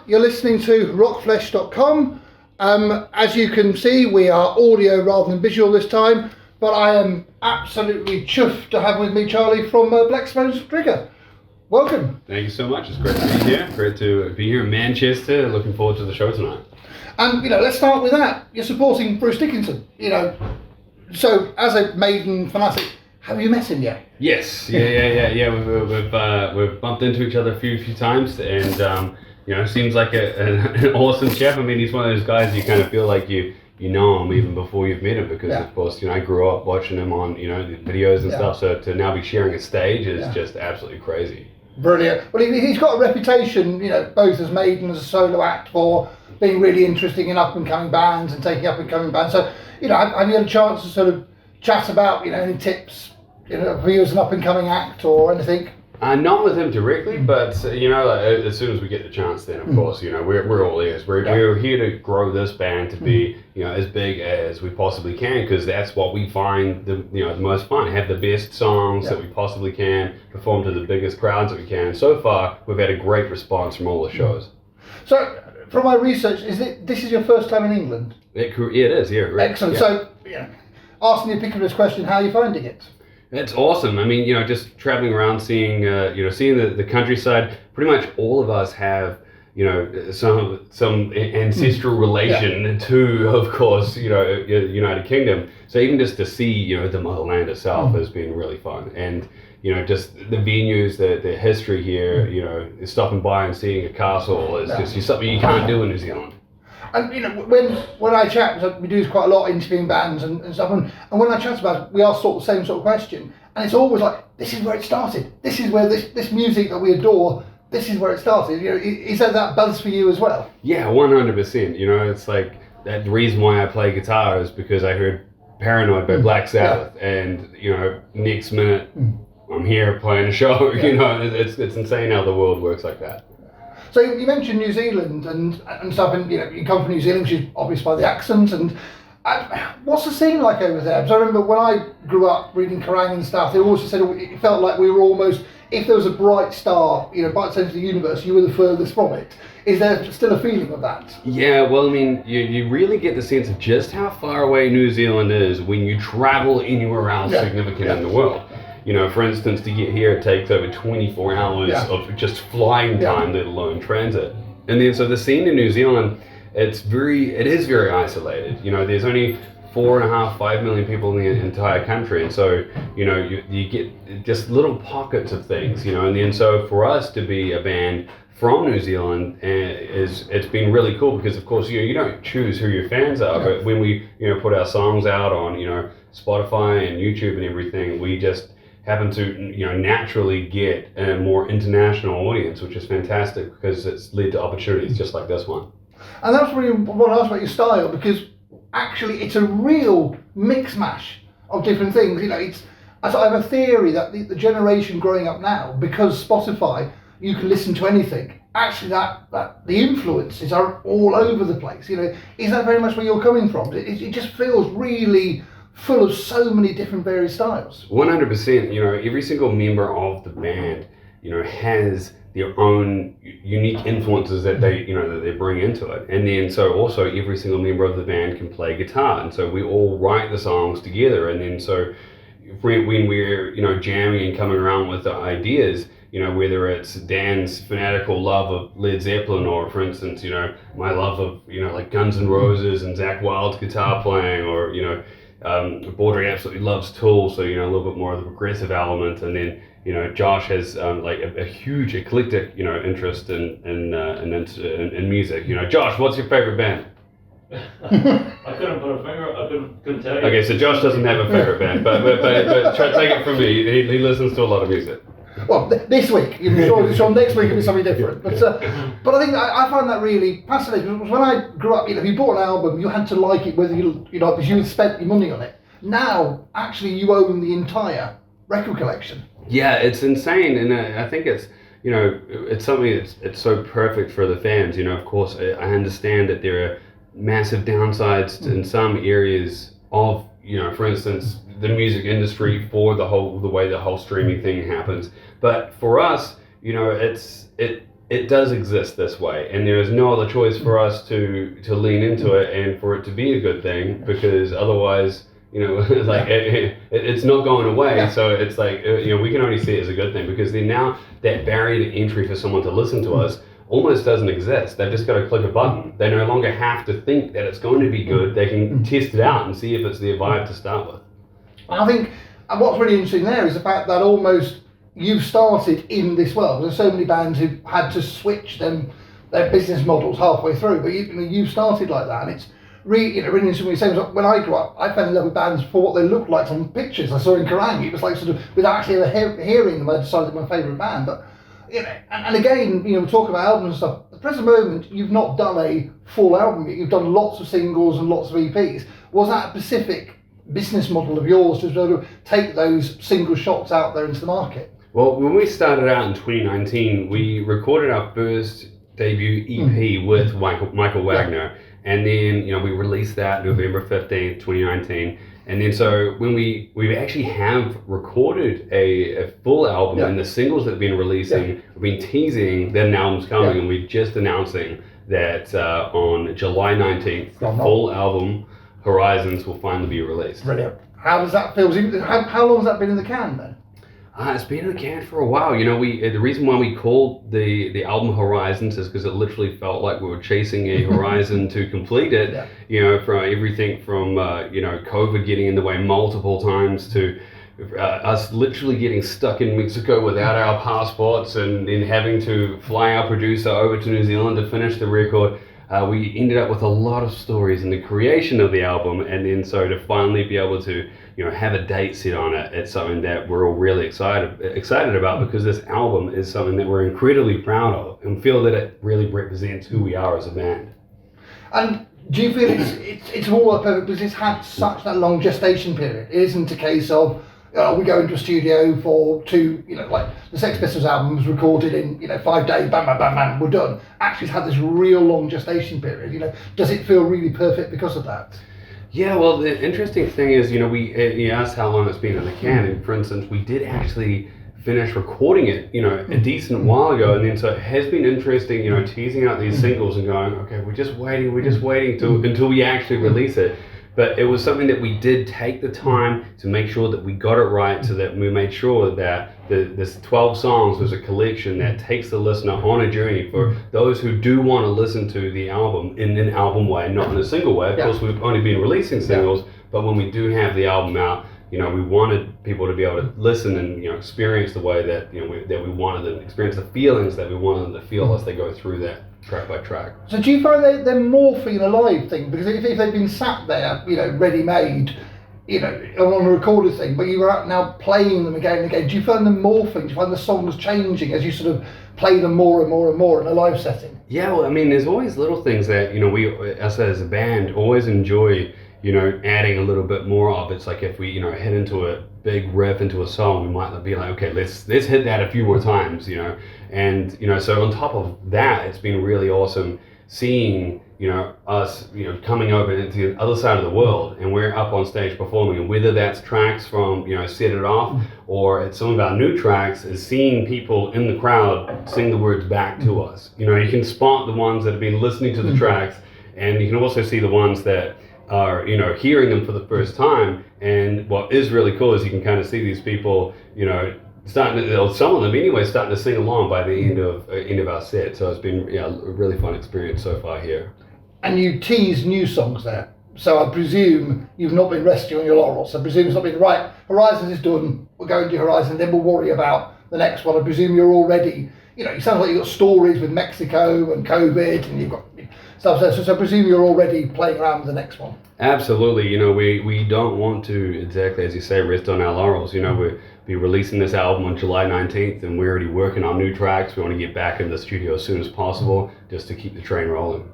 You're listening to rockflesh.com. As you can see, we are audio rather than visual this time, but I am absolutely chuffed to have with me Charlie from Black Smoke's Trigger. Welcome. Thank you so much. It's great to be here. Great to be here in Manchester. Looking forward to the show tonight. And, let's start with that. You're supporting Bruce Dickinson, So, as a Maiden fanatic, have you met him yet? Yes. Yeah. We've bumped into each other a few times, and seems like an awesome chap. I mean, he's one of those guys you kind of feel like you know him even before you've met him, because of course, I grew up watching him on the videos and stuff. So to now be sharing a stage is just absolutely crazy. Brilliant. Well, he's got a reputation, both as Maiden as a solo act for being really interesting in up and coming bands and taking up and coming bands. So, have you had a chance to sort of chat about, any tips, for you as an up and coming act or anything? Not with him directly, but as soon as we get the chance, then of course, we're all ears. We're here to grow this band to be, as big as we possibly can, because that's what we find the most fun. Have the best songs that we possibly can, perform to the biggest crowds that we can. And so far, we've had a great response from all the shows. So, from my research, this is your first time in England? It is, yeah. Right. Excellent. Yeah. So, asking the pick of this question, how are you finding it? It's awesome. I mean, just traveling around, seeing the countryside. Pretty much all of us have, some ancestral relation to, of course, United Kingdom. So even just to see, the motherland itself has been really fun. And, just the venues, the history here, stopping by and seeing a castle is just something you can't do in New Zealand. And when I chat, we do quite a lot interviewing bands and stuff, and when I chat about it, we ask the same sort of question, and it's always like, this is where it started. This is where this music that we adore, this is where it started. Is that buzz for you as well? Yeah, 100%. It's like that. The reason why I play guitar is because I heard Paranoid by Black Sabbath, and next minute I'm here playing a show. It's insane how the world works like that. So you mentioned New Zealand and stuff, and you come from New Zealand, which is obvious by the accent. And what's the scene like over there? Because I remember when I grew up reading Kerrang and stuff, they always said it felt like we were almost, if there was a bright star, bright centre of the universe, you were the furthest from it. Is there still a feeling of that? Yeah, well, I mean, you really get the sense of just how far away New Zealand is when you travel anywhere else significant in the world. For instance, to get here, it takes over 24 hours of just flying time, let alone transit. And then, so the scene in New Zealand, it is very isolated. There's only 4.5 million people in the entire country. And so, you get just little pockets of things, and then so for us to be a band from New Zealand, it's been really cool because, of course, you don't choose who your fans are, but when we, put our songs out on, Spotify and YouTube and everything, we just happen to naturally get a more international audience, which is fantastic because it's led to opportunities just like this one. And that's really what I asked about your style, because actually it's a real mix mash of different things. I have a theory that the generation growing up now, because Spotify, you can listen to anything. Actually, that the influences are all over the place. Is that very much where you're coming from? It just feels really full of so many different various styles. 100%. Every single member of the band, has their own unique influences that they bring into it. And then so also every single member of the band can play guitar, and so we all write the songs together. And then so when we're jamming and coming around with the ideas, whether it's Dan's fanatical love of Led Zeppelin, or for instance, my love of like Guns N' Roses and Zakk Wylde's guitar playing, or Baudry absolutely loves Tool, so a little bit more of the progressive element, and then Josh has like a huge eclectic interest in music. Josh, what's your favorite band? I couldn't put a finger. I couldn't tell you. Okay, so Josh doesn't have a favorite band, but try to take it from me. He listens to a lot of music. Well, this week, sure next week it'll be something different. But I think I find that really fascinating. Because when I grew up, if you bought an album, you had to like it, whether because you had spent your money on it. Now, actually, you own the entire record collection. Yeah, it's insane, and I think it's it's something it's so perfect for the fans. Of course, I understand that there are massive downsides in some areas of for instance, the music industry for the way the whole streaming thing happens. But for us, it does exist this way, and there is no other choice for us to lean into it and for it to be a good thing, because otherwise, like it's not going away. Yeah. So it's like, we can only see it as a good thing, because then now that barrier to entry for someone to listen to us almost doesn't exist. They've just got to click a button. They no longer have to think that it's going to be good. They can test it out and see if it's their vibe to start with. I think what's really interesting there is the fact that almost you've started in this world. There's so many bands who've had to switch their business models halfway through, but you've started like that, and it's really interesting. When I grew up, I fell in love with bands for what they looked like from pictures I saw in Kerrang. It was like sort of, without actually ever hearing them, I decided my favourite band. But and again, we talk about albums and stuff. At the present moment, you've not done a full album yet. You've done lots of singles and lots of EPs. Was that a specific business model of yours to be able to take those single shots out there into the market? Well, when we started out in 2019, we recorded our first debut EP with Michael Wagner, and then we released that November 15th, 2019. And then so when we actually have recorded a full album, and the singles that have been releasing, we've been teasing that an album's coming, and we're just announcing that on July 19th, the full album Horizons will finally be released. Brilliant. How does that feel? How long has that been in the can then? It's been in the can for a while. The reason why we called the album Horizons is because it literally felt like we were chasing a horizon to complete it. From everything from COVID getting in the way multiple times to us literally getting stuck in Mexico without our passports, and then having to fly our producer over to New Zealand to finish the record. We ended up with a lot of stories in the creation of the album, and then so to finally be able to have a date set on it, it's something that we're all really excited about, because this album is something that we're incredibly proud of and feel that it really represents who we are as a band. And do you feel it's all perfect because it's had such that long gestation period? It isn't a case of we go into a studio for like the Sex Pistols album was recorded in 5 days, bam, bam, bam, bam, we're done. Actually, it's had this real long gestation period. Does it feel really perfect because of that? Yeah, well, the interesting thing is, you asked how long it's been in the can, and for instance, we did actually finish recording it, a decent while ago, and then so it has been interesting, teasing out these singles and going, okay, we're just waiting until we actually release it. But it was something that we did take the time to make sure that we got it right, so that we made sure that this 12 songs was a collection that takes the listener on a journey for those who do want to listen to the album in an album way, not in a single way. Of course, we've only been releasing singles, but when we do have the album out, we wanted people to be able to listen and experience the way that that we wanted them, experience the feelings that we wanted them to feel as they go through that track by track. So do you find they're morphing a live thing? Because if they've been sat there, ready-made, on a recorded thing, but you were out now playing them again and again, do you find them morphing? Do you find the songs changing as you sort of play them more and more and more in a live setting? Yeah, well, I mean, there's always little things that, we, us as a band, always enjoy, adding a little bit more of. It's like if we, hit into a big riff into a song, we might be like, okay, let's hit that a few more times, and, so on top of that, it's been really awesome seeing, us, coming over into the other side of the world, and we're up on stage performing, and whether that's tracks from, Set It Off, or it's some of our new tracks, is seeing people in the crowd sing the words back to us. You can spot the ones that have been listening to the tracks, and you can also see the ones that are, hearing them for the first time. And what is really cool is you can kind of see these people, starting to, some of them anyway, starting to sing along by the end of our set. So it's been a really fun experience so far here. And you tease new songs there, so I presume you've not been resting on your laurels. I presume it's not been right. Horizons is done. We're going to Horizon, then we'll worry about the next one. I presume you're already. It sounds like you've got stories with Mexico and COVID, and you've got stuff there. So I presume you're already playing around with the next one. Absolutely. We don't want to, exactly as you say, rest on our laurels. We'll be releasing this album on July 19th, and we're already working on new tracks. We want to get back in the studio as soon as possible, just to keep the train rolling.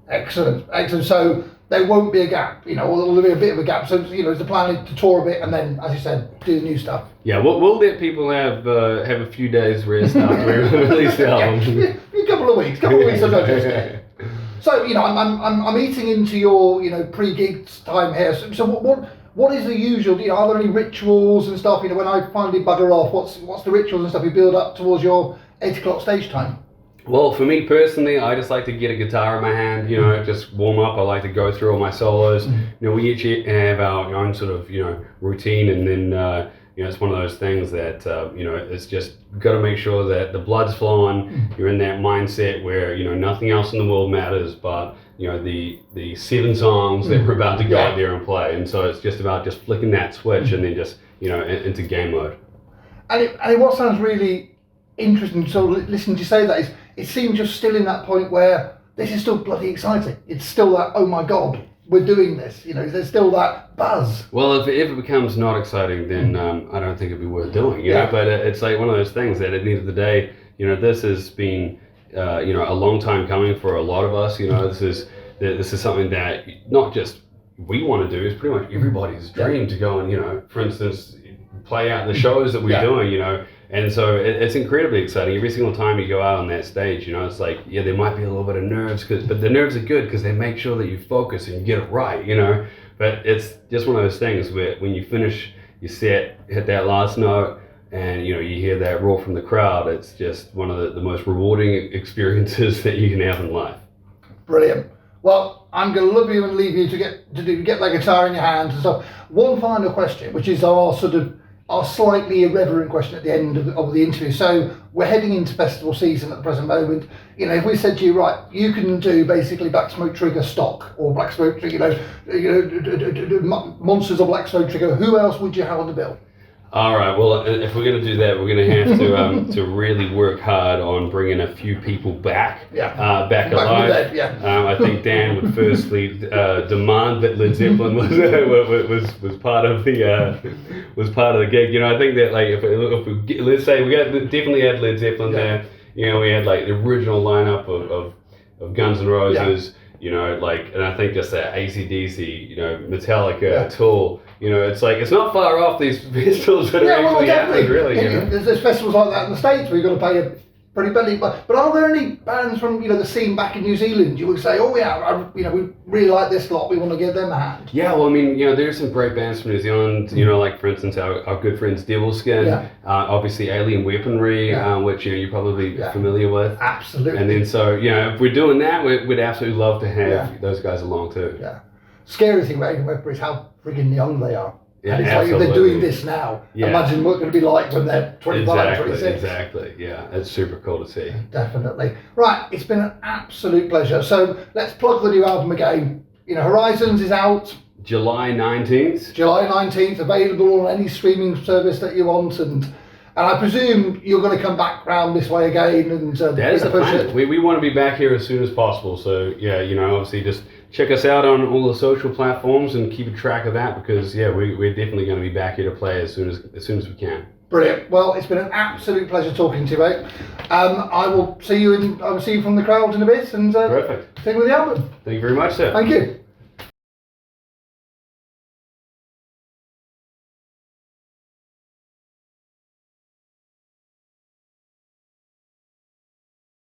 Excellent. So there won't be a gap, or there'll be a bit of a gap. So, is the plan to tour a bit and then, as you said, do the new stuff? Yeah, we'll let people have a few days rest after we release the album. A couple of weeks, of notice. So, I'm eating into your, pre-gig time here. So what is the usual, are there any rituals and stuff, when I finally bugger off, what's the rituals and stuff you build up towards your 8 o'clock stage time? Well, for me personally, I just like to get a guitar in my hand, just warm up. I like to go through all my solos. We each have our own sort of, routine, and then, it's one of those things that, it's just got to make sure that the blood's flowing. You're in that mindset where, nothing else in the world matters but, the 7 songs that we're about to go out there and play. And so it's just about just flicking that switch and then just, into game mode. And what sounds really interesting, so listening to you say that, is it seems you're still in that point where this is still bloody exciting. It's still that, oh my God, we're doing this. There's still that buzz. Well, if it becomes not exciting, then I don't think it'd be worth doing. You know? But it's like one of those things that at the end of the day, this has been a long time coming for a lot of us. This is something that not just we want to do. It's pretty much everybody's dream to go and for instance, play out the shows that we're doing. And so it's incredibly exciting. Every single time you go out on that stage, it's like, there might be a little bit of nerves, but the nerves are good because they make sure that you focus and you get it right, But it's just one of those things where when you finish your set, hit that last note, and you hear that roar from the crowd, it's just one of the most rewarding experiences that you can have in life. Brilliant. Well, I'm going to love you and leave you to get that guitar in your hands and stuff. One final question, which is our slightly irreverent question at the end of the interview. So we're heading into festival season at the present moment. If we said to you, right, you can do basically Black Smoke Trigger stock or Black Smoke Trigger, Monsters of Black Smoke Trigger, who else would you have on the bill? All right. Well, if we're going to do that, we're going to have to really work hard on bringing a few people back alive. I think Dan would firstly demand that Led Zeppelin was part of the gig. I think that if we let's say we definitely had Led Zeppelin there. We had the original lineup of Guns N' Roses. And I think just that AC/DC, Metallica, Tool. It's not far off these festivals that are actually happening, really. There's festivals like that in the States where you've got to pay a pretty penny. But are there any bands from the scene back in New Zealand you would say, we really like this lot, we want to give them a hand? Yeah, well, there's some great bands from New Zealand. Like for instance our good friends Devilskin, obviously Alien Weaponry, which you're probably familiar with. Absolutely. And then so if we're doing that, we'd absolutely love to have those guys along too. Yeah. Scary thing about Alien Weaponry is how friggin' young they are. Yeah, and it's like if they're doing this now, imagine what it's going to be like when they're 25, 26. Exactly, yeah. It's super cool to see. Definitely. Right, it's been an absolute pleasure. So let's plug the new album again. Horizons is out. July 19th. July 19th, available on any streaming service that you want. And I presume you're going to come back round this way again and that is the plan. We want to be back here as soon as possible. So, obviously just check us out on all the social platforms and keep a track of that because, we're definitely going to be back here to play as soon as we can. Brilliant. Well, it's been an absolute pleasure talking to you, mate. I will see you from the crowd in a bit and Perfect. sing with the album. Thank you very much, sir. Thank you.